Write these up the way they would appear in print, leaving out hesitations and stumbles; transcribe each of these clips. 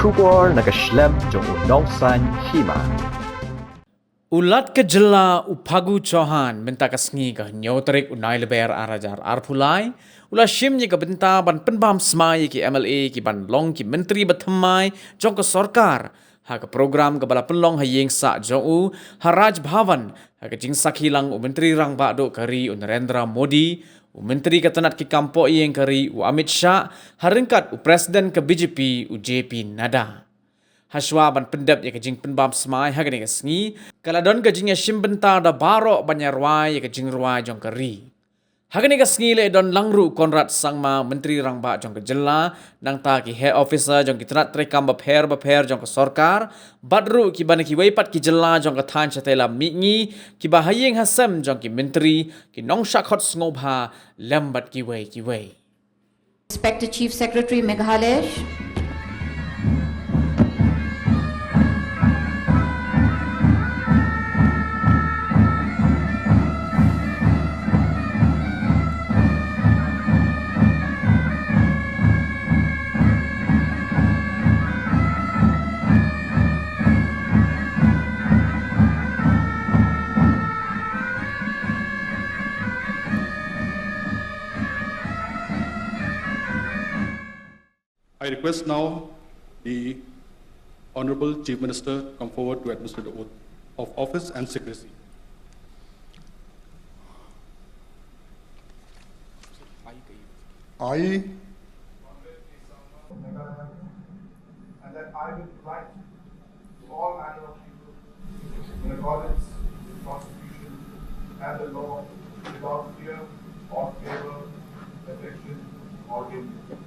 Shukor nakaslem jong unongsan Hima. Ulat ke Jylla Phagu Chauhan minta kasngi ke nyoterik unai leber arajar arpulai ula shimnya ke benta ban Pynbam Smai ki MLA ki ban long ki Myntri Bathymmai jong ke Sorkar ha ke program ke bala penlong ha yeng sa jong u haraj bhavan ha ke jing sakhilang Myntri rang ba do kari Narendra Modi Myntri ke tenat ki kampo yeng kari Amit Shah haringkat presiden ke BJP JP Nada Haswa ban pendap ya kejing Pynbam Smai hagani kasngi kaladon kejing ya shimbenta da barok banyarwai ya kejing ruai jong keri hagani kasngi le don langru Konrad sangma menteri rangba jong ke Jylla nang ta ki head officer jong ki trat trekam bapher jong ke Sorkar badru ki ban ki weipat ki Jylla jong ke than chatela mingi ki bahayeng hasam jong ki menteri ki nong shakhot ngobha lambat ki wei Respected Chief Secretary Meghalaya. I request now the Honorable Chief Minister to come forward to administer the oath of office and secrecy. I, and that I will write to all manner of people in accordance with the Constitution and the law without fear or favor, affection or envy.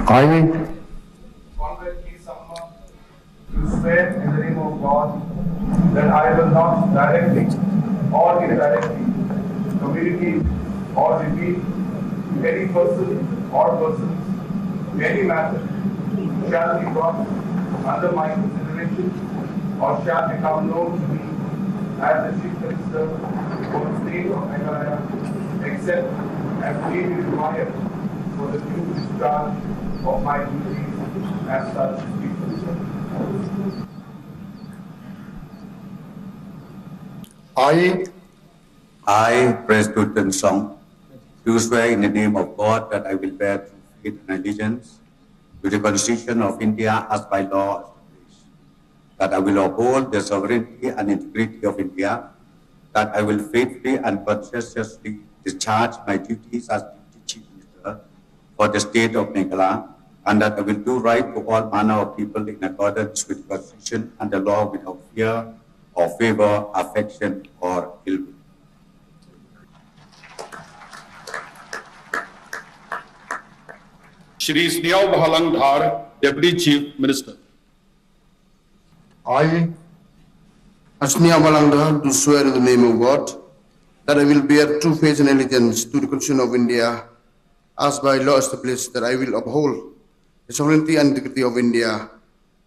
I, Conrad K. Sangma, do swear in the name of God that I will not directly or indirectly communicate or reveal to any person or persons any matter shall be brought under my consideration or shall become known to me as the Chief Minister for the state of Meghalaya, except as may be required for the due discharge of my duties as such Chief Minister. I, President Song, do swear in the name of God that I will bear true faith and allegiance to the Constitution of India as by law established, that I will uphold the sovereignty and integrity of India, that I will faithfully and conscientiously discharge my duties as Deputy Chief Minister for the state of Meghalaya, and that I will do right to all manner of people in accordance with the Constitution and the law without fear or favor, affection or ill will. Shri Snehaw Bahalang Dhar, Deputy Chief Minister. I, Asmiya Balangda, do swear in the name of God that I will bear true faith and allegiance to the Constitution of India as by law established, that I will uphold the sovereignty and integrity of India,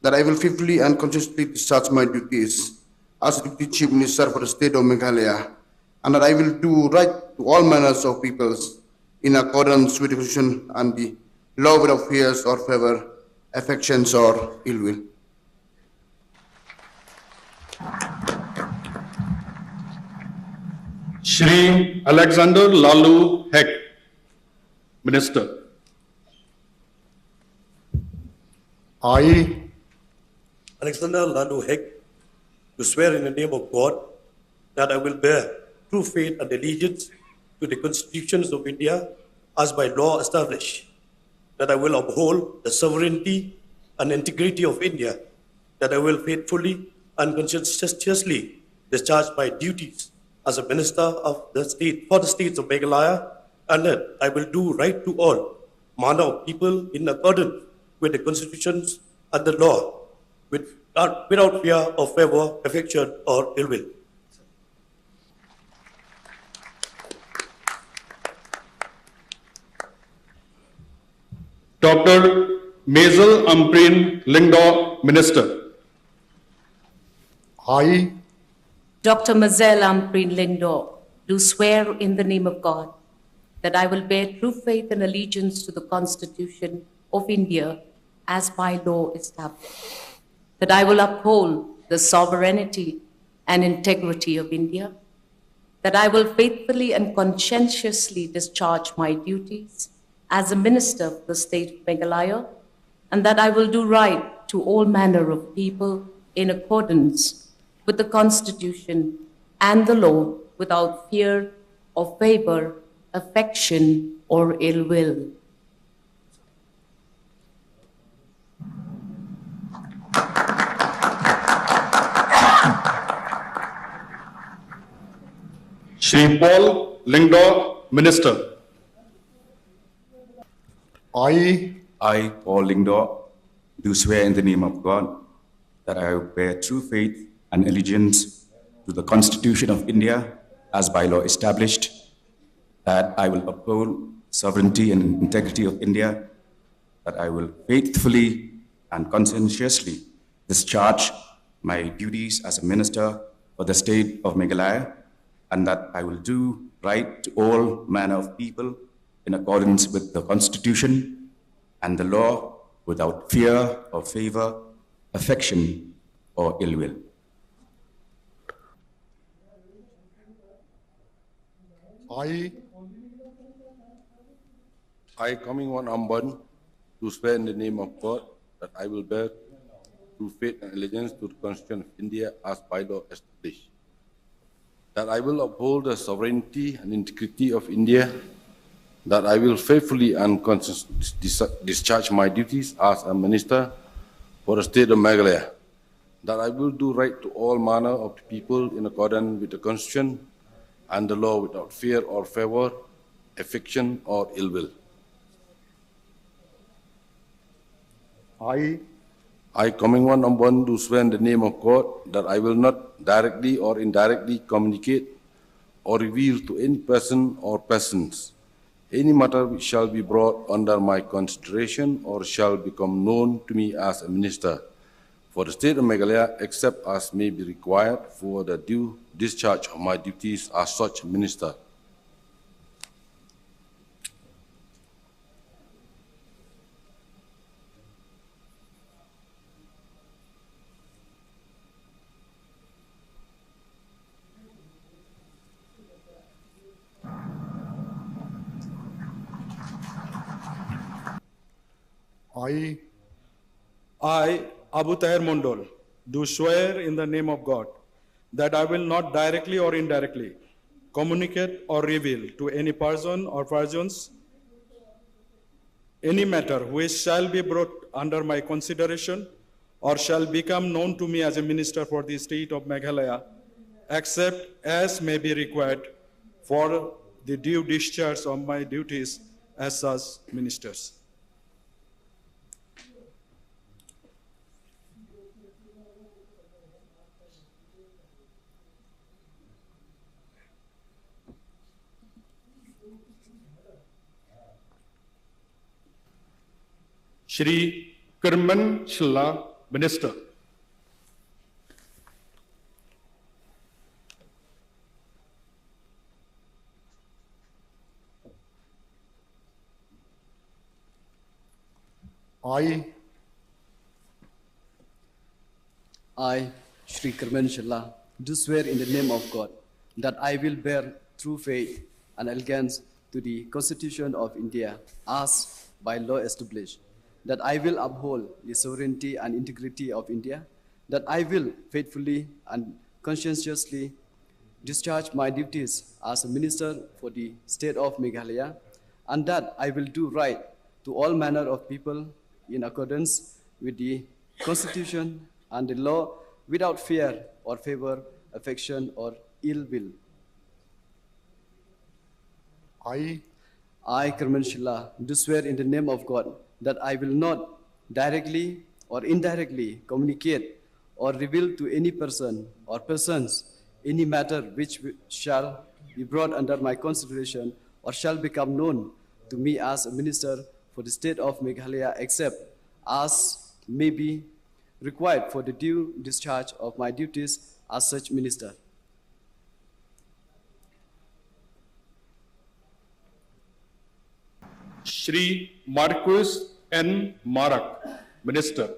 that I will faithfully and consistently discharge my duties as Deputy Chief Minister for the state of Meghalaya, and that I will do right to all manners of peoples in accordance with the Constitution and the law without fears or favor, affections or ill will. Shri Alexander Lalu Heck, Minister. I, Alexander Lalu Heck, do swear in the name of God that I will bear true faith and allegiance to the constitutions of India as by law established, that I will uphold the sovereignty and integrity of India, that I will faithfully and conscientiously discharge my duties as a minister of the state for the states of Meghalaya, and that I will do right to all manner of people in accordance with the constitutions and the law, without fear or favor, affection or ill will. Dr. Maisel Amprin Lingdaw, Minister. I, Dr. Maisel Amprin Lingdaw, do swear in the name of God that I will bear true faith and allegiance to the Constitution of India as by law established, that I will uphold the sovereignty and integrity of India, that I will faithfully and conscientiously discharge my duties as a minister of the state of Meghalaya, and that I will do right to all manner of people in accordance with the Constitution and the law without fear or favor, affection or ill will. Shri Paul Lingdor, Minister. I, Paul Lingdor, do swear in the name of God that I will bear true faith and allegiance to the Constitution of India as by law established, that I will uphold sovereignty and integrity of India, that I will faithfully and conscientiously discharge my duties as a minister for the state of Meghalaya, and that I will do right to all manner of people in accordance with the Constitution and the law without fear or favor, affection or ill will. I, coming one Amban, do swear in the name of God that I will bear true faith and allegiance to the Constitution of India as by law established, that I will uphold the sovereignty and integrity of India, that I will faithfully and conscientiously discharge my duties as a minister for the state of Meghalaya, that I will do right to all manner of people in accordance with the Constitution and the law without fear or favor, affection or ill will. I, coming one Amban, do swear in the name of God that I will not directly or indirectly communicate or reveal to any person or persons any matter which shall be brought under my consideration or shall become known to me as a minister for the state of Meghalaya, except as may be required for the due discharge of my duties as such minister. I, Abu Tahir Mondol, do swear in the name of God that I will not directly or indirectly communicate or reveal to any person or persons any matter which shall be brought under my consideration or shall become known to me as a minister for the state of Meghalaya, except as may be required for the due discharge of my duties as such ministers. Shri Jylla, Minister. I, Shri Jylla, do swear in the name of God that I will bear true faith and allegiance to the Constitution of India as by law established, that I will uphold the sovereignty and integrity of India, that I will faithfully and conscientiously discharge my duties as a minister for the state of Meghalaya, and that I will do right to all manner of people in accordance with the Constitution and the law without fear or favor, affection or ill will. I, Jylla, do swear in the name of God that I will not directly or indirectly communicate or reveal to any person or persons any matter which shall be brought under my consideration or shall become known to me as a minister for the state of Meghalaya, except as may be required for the due discharge of my duties as such minister. Shri Marquis N. Marak, Minister.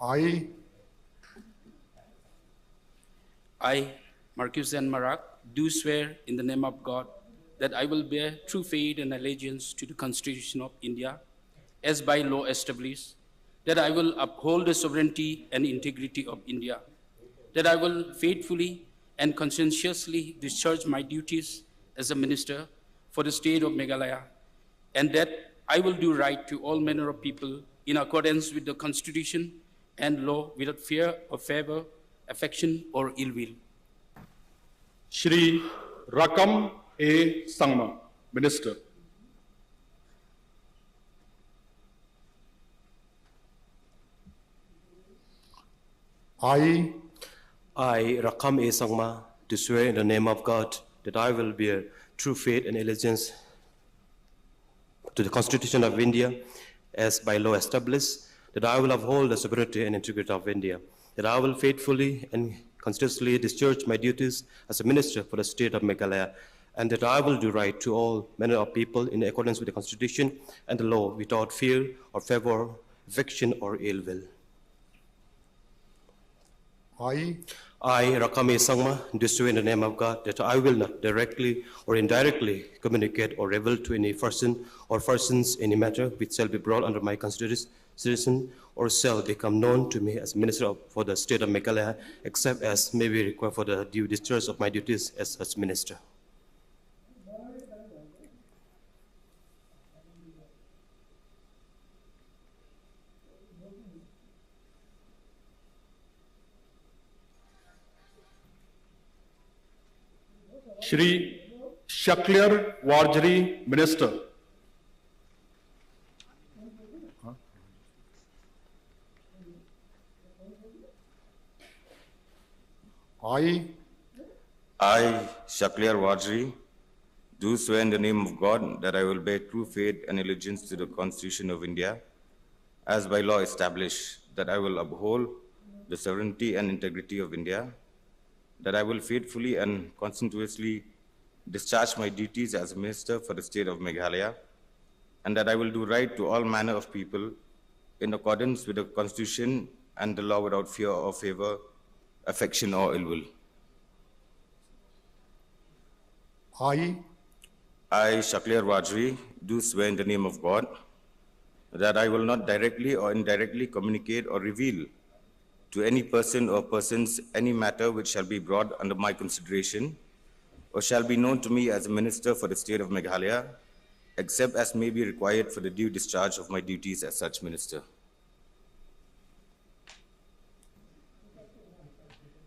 I, Marcus and Marak, do swear in the name of God that I will bear true faith and allegiance to the Constitution of India, as by law established, that I will uphold the sovereignty and integrity of India, that I will faithfully and conscientiously discharge my duties as a minister for the state of Meghalaya, and that I will do right to all manner of people in accordance with the Constitution and law without fear or favor, affection or ill will. Shri Rakam A. Sangma, Minister. I, Rakam A. Sangma, do swear in the name of God that I will bear true faith and allegiance to the Constitution of India as by law established, that I will uphold the sovereignty and integrity of India, that I will faithfully and conscientiously discharge my duties as a minister for the state of Meghalaya, and that I will do right to all manner of people in accordance with the Constitution and the law without fear or favor, affection or ill will. I, Rakam A. Sangma, do swear in the name of God that I will not directly or indirectly communicate or reveal to any person or persons any matter which shall be brought under my consideration or shall become known to me as Minister for the State of Meghalaya, except as may be required for the due discharge of my duties as such Minister. Shri Shaklir Warjari, Minister. I, Shaklir Warjari, do swear in the name of God that I will bear true faith and allegiance to the Constitution of India, as by law established, that I will uphold the sovereignty and integrity of India, that I will faithfully and conscientiously discharge my duties as a minister for the state of Meghalaya, and that I will do right to all manner of people in accordance with the Constitution and the law without fear or favor, affection or ill will. I, Shaklir Warjari, do swear in the name of God that I will not directly or indirectly communicate or reveal to any person or persons any matter which shall be brought under my consideration or shall be known to me as a minister for the state of Meghalaya, except as may be required for the due discharge of my duties as such minister.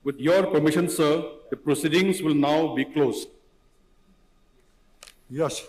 With your permission, sir, the proceedings will now be closed. yes.